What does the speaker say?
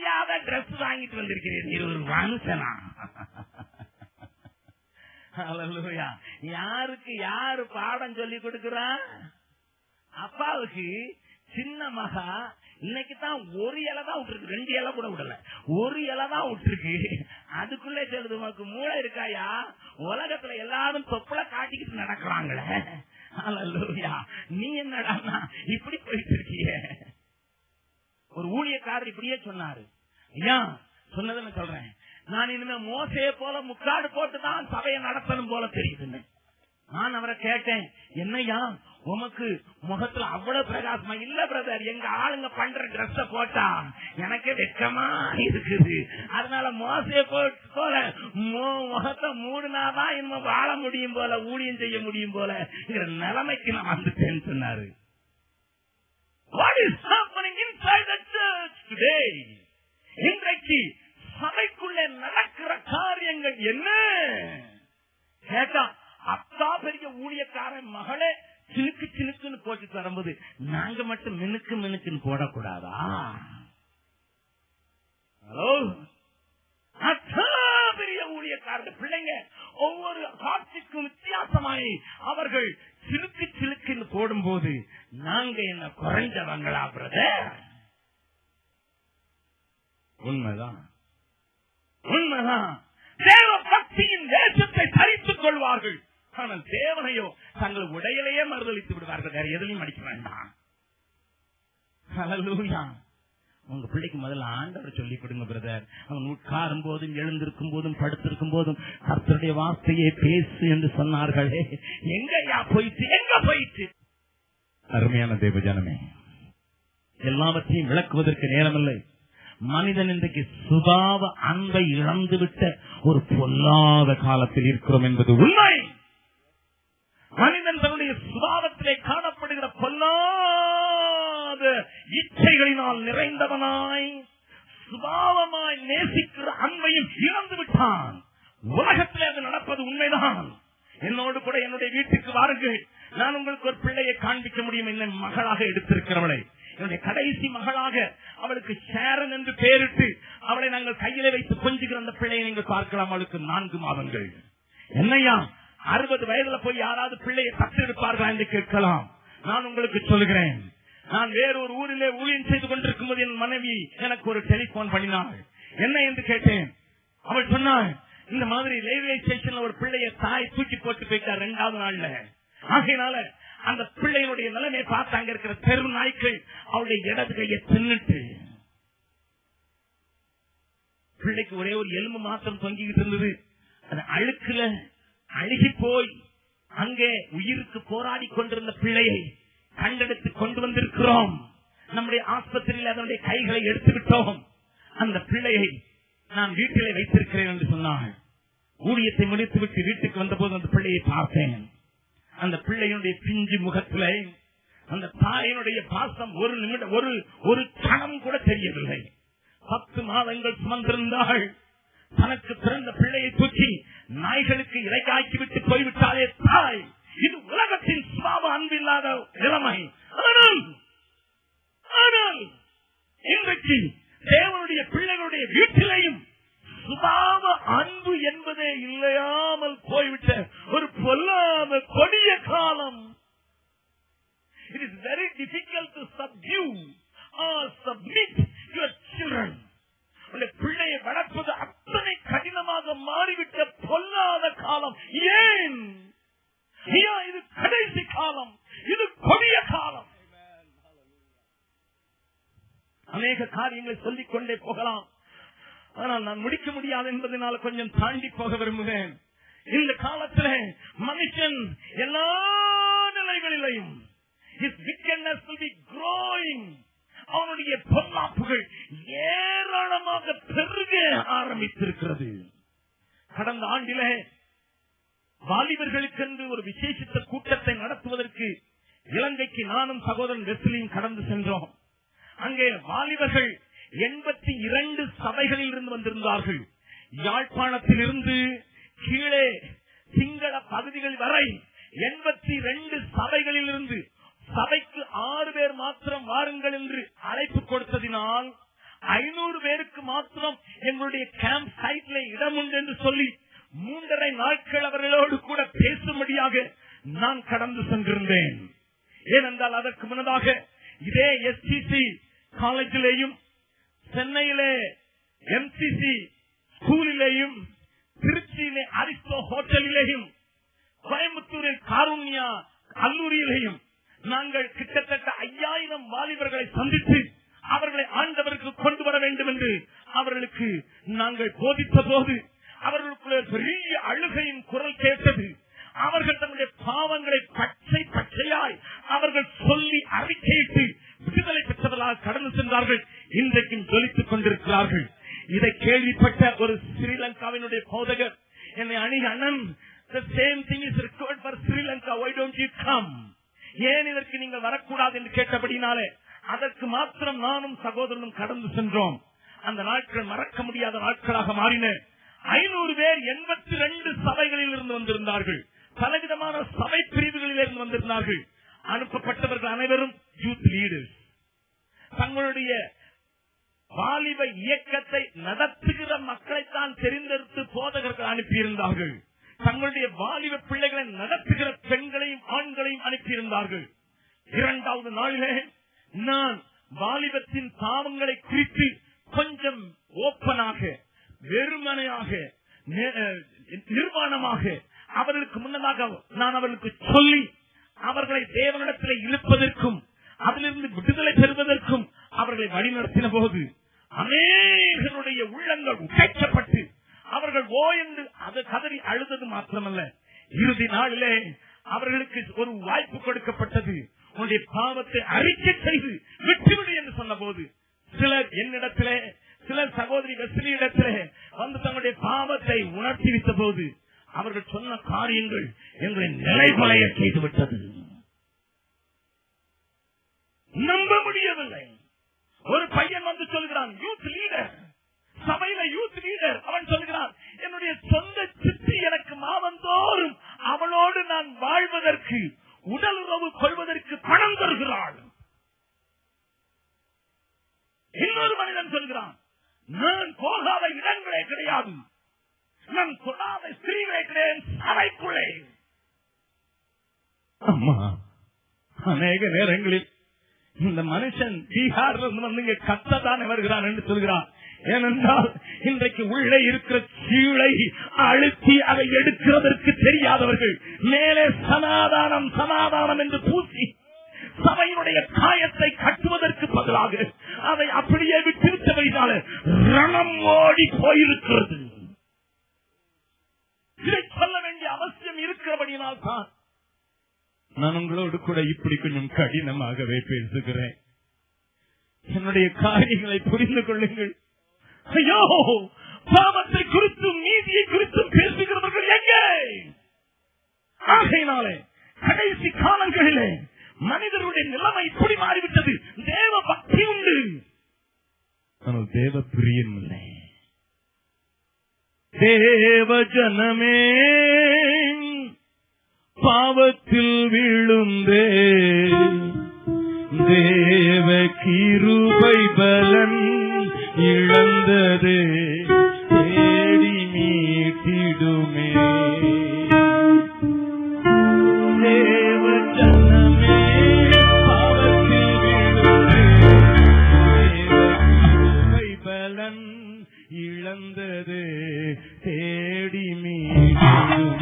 தெரியாத டிரெஸ் வாங்கிட்டு வந்திருக்கிறீர்கள். இது ஒரு மனுஷனா? யாருக்கு யாரு பாடம் சொல்லி கொடுக்கிறா? அப்பாவுக்கு சின்ன மகா இன்னைக்கு தான் ஒரு இலை தான் விட்டுருக்கு, 2 இலை கூட விடல, ஒரு இலை தான் விட்டுருக்கு. அதுக்குள்ளே சொல்லுது, உனக்கு மூளை இருக்காயா? உலகத்துல எல்லாரும் தொப்புல காட்டிக்கிட்டு நடக்கிறாங்களே, நீ என்னடா இப்படி போயிட்டு இருக்கிய? ஒரு ஊழியக்காரர் இப்படியே சொன்னாரு. ஐயா சொன்னதுன்னு சொல்றேன், நான் இனிமே மோசையை போல முக்காடு போட்டுதான் சபையை நடத்தணும் போல தெரியுதுன்னு. நான் அவரை கேட்டேன், என்னையா உமக்கு முகத்துல அவ்வளவு பிரகாசமா? இல்ல பிரதர், எங்க ஆளுங்க பண்ற டிரெஸ் போட்டா எனக்கு வெக்கமா இருக்குது, அதனால மோசையை போல முகத்தை மூடுனாதான் இனிமே வாழ முடியும் போல, ஊழியம் செய்ய முடியும் போல நிலைமைக்கு நான் வந்துட்டேன்னு சொன்னாரு. What is happening inside the church today? இன்றைக்கு சபைக்குள்ளே நடக்கிற காரியங்கள் என்ன கேட்டா, அப்பா பெரிய ஊழியக்காரன் மகளே சினுக்கு சினுக்குன்னு போட்டு வரும்போது நாங்க மட்டும் மினுக்கு மினுக்குன்னு போடக்கூடாதா? ஹலோ, பெரிய ஊழியக்காரர்கள் பிள்ளைங்க ஒவ்வொரு காட்சிக்கும் வித்தியாசமாய் அவர்கள் சிலுக்கு சிலுக்குன்னு போடும்போது நாங்க என்ன குறைஞ்சவங்களா பிரதர்? உண்மைதான், உண்மைதான். தேவ பக்தியின் தேசத்தை தரித்துக் கொள்வார்கள், ஆனால் தேவனையோ தங்கள் உடையிலேயே மறுதளித்து விடுவார்கள், வேற எதுலையும் அடிக்க வேண்டாம். ஹல்லேலூயா. உங்க பிள்ளைக்கு முதல்ல ஆண்டவர் சொல்லி கொடுங்க பிரதர். அவன் உட்காரும் போதும் எழுந்திருக்கும் போதும் படுத்திருக்கும் போதும் கர்த்தருடைய வார்த்தையை பேசு என்று சொன்னார்களே, எங்கயா போயிட்டு, எங்க போயிட்டு? அருமையான தேவ ஜனமே, எல்லாவற்றையும் விளக்குவதற்கு நேரமில்லை. மனிதன் இன்றைக்கு சுபாவ அன்பை இழந்துவிட்ட ஒரு பொல்லாத காலத்தில் இருக்கிறோம் என்பது உண்மை. மனிதன் தன்னுடைய சுபாவத்திலே காணப்படுகிற பொல்லாத இச்சைகளினால் நிறைந்தவனாய் சுபாவமாய் நேசிக்கிற அன்பையும் இழந்து விட்டான். உலகத்திலே அது நடப்பது உண்மைதான். என்னோடு கூட என்னுடைய வீட்டுக்கு வாருங்கள், நான் உங்களுக்கு ஒரு பிள்ளையை காண்பிக்க முடியும். என்னை மகளாக எடுத்திருக்கிறவளை, என்னுடைய கடைசி மகளாக, அவளுக்கு ஷேரன் என்று பெயரிட்டு அவளை நாங்கள் கையில வைத்து கொஞ்சுகிற அந்த பிள்ளையை நீங்கள் பார்க்கலாம். அவளுக்கு 4 மாதங்கள். என்னையா 60 வயதுல போய் யாராவது பிள்ளையை தத்து எடுப்பார்களா என்று கேட்கலாம். நான் உங்களுக்கு சொல்லுகிறேன், நான் வேறொரு ஊரிலே ஊழியம் செய்து கொண்டிருக்கும் போது என் மனைவி எனக்கு ஒரு டெலிபோன் பண்ணினாள். என்ன என்று கேட்டேன். அவள் சொன்னாள், இந்த மாதிரி ரயில்வே ஸ்டேஷன்ல ஒரு பிள்ளைய தாய் தூக்கி போட்டு போயிட்டார் 2வது நாள்ல. ஆகையினால அந்த பிள்ளையினுடைய நிலைமை பார்த்து அங்க இருக்கிற தெரு நாய்க்கள் அவளுடைய இடது கையை தின்னுட்டு, பிள்ளைக்கு ஒரே ஒரு எலும்பு மாத்திரம் தொங்கிக்கிட்டு இருந்தது. அது அழுக்குல அழுகி போய் அங்கே உயிருக்கு போராடி கொண்டிருந்த பிள்ளையை கண்டெடுத்து கொண்டு வந்திருக்கிறோம். நம்முடைய ஆஸ்பத்திரியில் அதனுடைய கைகளை எடுத்துவிட்டோம். அந்த பிள்ளையை நான் வீட்டிலே வைத்திருக்கிறேன் என்று சொன்னாள். ஊழியத்தை முடித்துவிட்டு வீட்டுக்கு வந்தபோது அந்த பிள்ளையை பார்த்தேன். அந்த பிள்ளையினுடைய பிஞ்சு முகத்திலே அந்த தாயினுடைய பாசம் ஒரு நிமிடம், ஒரு கணம் கூட தெரியவில்லை. 10 மாதங்கள் சுமந்திருந்தாள். தனக்கு பிறந்த பிள்ளையை தூக்கி நாய்களுக்கு இறைக்காக்கி விட்டு போய்விட்டாலே தாய். இது உலகத்தின் சுபாவ அன்பில்லாத நிலைமை. ஆனால் இன்றைக்கு தேவனுடைய பிள்ளைகளுடைய வீட்டிலேயும் சுபாவ அன்பு என்பதே இல்லையாமல் போய்விட்ட ஒரு பொல்லாத கொடிய காலம். It is very difficult to subdue or submit your children. பிள்ளையை வளர்ப்பது அத்தனை கடினமாக மாறிவிட்ட பொல்லாத காலம். ஏன்? இது கடைசி காலம், இது கொடிய காலம். அநேக காரியங்களை சொல்லிக் கொண்டே போகலாம், ஆனால் நான் முடிக்க முடியாது என்பதனால கொஞ்சம் தாண்டி போக விரும்புகிறேன். இந்த காலத்தில் மனுஷன் எல்லா நிலைகளிலையும் his wickedness will be growing. அவனுடைய பொல்லாப்புகள் ஏராளமாக பெருக ஆரம்பித்திருக்கிறது. கடந்த ஆண்டிலே வாலிபர்களுக்கென்று ஒரு விசேஷித்த கூட்டத்தை நடத்துவதற்கு இலங்கைக்கு நானும் சகோதரன் வெஸ்லியும் கடந்து சென்றோம். அங்கே வாலிபர்கள் 82 சபைகளில் இருந்து வந்திருந்தார்கள். யாழ்ப்பாணத்தில் இருந்து கீழே சிங்கள பகுதிகள் வரை 82 சபைகளில் இருந்து சபைக்கு 6 பேர் மாத்திரம் வாருங்கள் என்று அழைப்பு கொடுத்ததினால் 500 பேருக்கு மாத்திரம் எங்களுடைய கேம்ப் சைட்ல இடம் உண்டு என்று சொல்லி 3.5 நாட்கள் அவர்களோடு கூட பேசும்படியாக நான் கடந்து சென்றிருந்தேன். ஏனென்றால் அதற்கு முன்னதாக இதே எஸ்டிசி காலேஜிலேயும், சென்னையிலே எம்சிசி ஸ்கூலிலேயும், திருச்சியிலே அரிஸ்டோ ஹோட்டலிலேயும், கோயம்புத்தூரில் காருண்யா கல்லூரியிலேயும் நாங்கள் கிட்டத்தட்ட 5000 வாலிபர்களை சந்தித்து அவர்களை ஆண்டவருக்கு கொண்டு வர வேண்டும் என்று அவர்களுக்கு நாங்கள் போதித்த போது அவர்களுக்குள்ள பெரிய அழுகையின் குரல் கேட்டது. அவர்கள் தங்களுடைய பாவங்களை பச்சை பச்சையாய் அவர்கள் சொல்லி அறிக்கையிட்டு விடுதலை பெற்றவர்களாக கடந்து சென்றார்கள். இன்றைக்கும் ஜொலித்துக் கொண்டிருக்கிறார்கள். இதை கேள்விப்பட்ட ஒரு ஸ்ரீலங்காவினுடைய போதகர் என்னை அண்ணன், the same thing is required for Sri Lanka, why don't you come? ஏன் இதற்கு நீங்கள் வரக்கூடாது என்று கேட்டபடினாலே அதற்கு மாத்திரம் நானும் சகோதரனும் கடந்து சென்றோம். அந்த நாட்கள் மறக்க முடியாத நாட்களாக மாறின. 500 பேர் 82 சபைகளில் இருந்து வந்திருந்தார்கள். பலவிதமான சபை பிரிவுகளில் இருந்து வந்திருந்தார்கள். அனுப்பப்பட்டவர்கள் அனைவரும் யூத் லீடர்ஸ். தங்களுடைய வாலிப இயக்கத்தை நடத்துகிற மக்களைத்தான் தெரிந்தெடுத்து போதகர்கள் அனுப்பியிருந்தார்கள். தங்களுடைய வாலிப பிள்ளைகளை நடத்துகிற பெண்களையும் ஆண்களையும் அனுப்பியிருந்தார்கள். 2வது நாளிலே நான் வாலிபத்தின் பாவங்களை குறித்து கொஞ்சம் ஓப்பனாக, வெறுமனையாக, நிர்வாணமாக அவர்களுக்கு முன்னதாக நான் அவர்களுக்கு சொல்லி அவர்களை தேவனிடத்தில் இழுப்பதற்கும் அதிலிருந்து விடுதலை பெறுவதற்கும் அவர்களை வழிநடத்தின போது அநேகருடைய உள்ளங்கள் உடைக்கப்பட்டு அவர்கள் ஓ என்று அது கதறி அழுதது மாத்திரமல்ல, இறுதி நாளிலே அவர்களுக்கு ஒரு வாய்ப்பு கொடுக்கப்பட்டது. உன்னுடைய பாவத்தை அறிக்கை செய்து விட்டுவிடு என்று சொன்ன போது சிலர் என்னிடத்திலே, சிலர் சகோதரி வெஸ்லி இடத்திலே வந்து தங்களுடைய பாவத்தை உணர்த்தி வைத்த போது அவர்கள் சொன்ன காரியங்கள் எங்களை நிலைகுலைய செய்துவிட்டது. நம்ப முடியவில்லை. ஒரு பையன் வந்து சொல்கிறான், யூத் லீடர், சபையில யூத் லீடர். அவன் சொல்கிறான், என்னுடைய சொந்த சித்தி எனக்கு மாதந்தோறும் அவளோடு நான் வாழ்வதற்கு, உடல் உறவு கொள்வதற்கு பணம் தருகிறாள். இன்னொரு மனிதன் சொல்கிறான், நான் போகாத இடங்களே கிடையாது, நான் சொல்லாத ஸ்திரீகளே கிடையாது சபைக்குள்ளே. அம்மா, அநேக நேரங்களில் இந்த மனுஷன் பீகார்ல வந்து இங்க கத்ததானே வருகிறான் என்று சொல்கிறான். ஏனென்றால் இன்றைக்கு உள்ளே இருக்கிற கீழை அழுத்தி அதை எடுக்கிறதற்கு தெரியாதவர்கள் மேலே சமாதானம் சமாதானம் என்று பூசி சபையினுடைய காயத்தை கட்டுவதற்கு பதிலாக அதை அப்படியே விட்டுவிட்டவையினால ரணம் ஓடி போயிருக்கிறது. இதை சொல்ல வேண்டிய அவசியம் இருக்கிறபடியினால் தான் நான் உங்களோடு கூட இப்படி கொஞ்சம் கடினமாகவே பேசுகிறேன். என்னுடைய காரியங்களை புரிந்து கொள்ளுங்கள். ஐயோ, பாவத்தை குறித்தும் நீதியை குறித்தும் பேசுகிறவர்கள் எங்கே? ஆகையினாலே கடைசி காலங்களிலே மனிதர்களுடைய நிலைமை இப்படி மாறிவிட்டது. தேவ பக்தி உண்டு, ஆனால் தேவ பிரியம் இல்லை. தேவ ஜனமே பாவத்தில் விழுந்தே தேவ கிருபை பலன் இழந்தது தேடி மீட்டிடுமே. தேவ ஜனமே பாவத்தில் விழுந்தே தேவ கிருபை பலன் இழந்தது தேடி மீட்டிடுமே.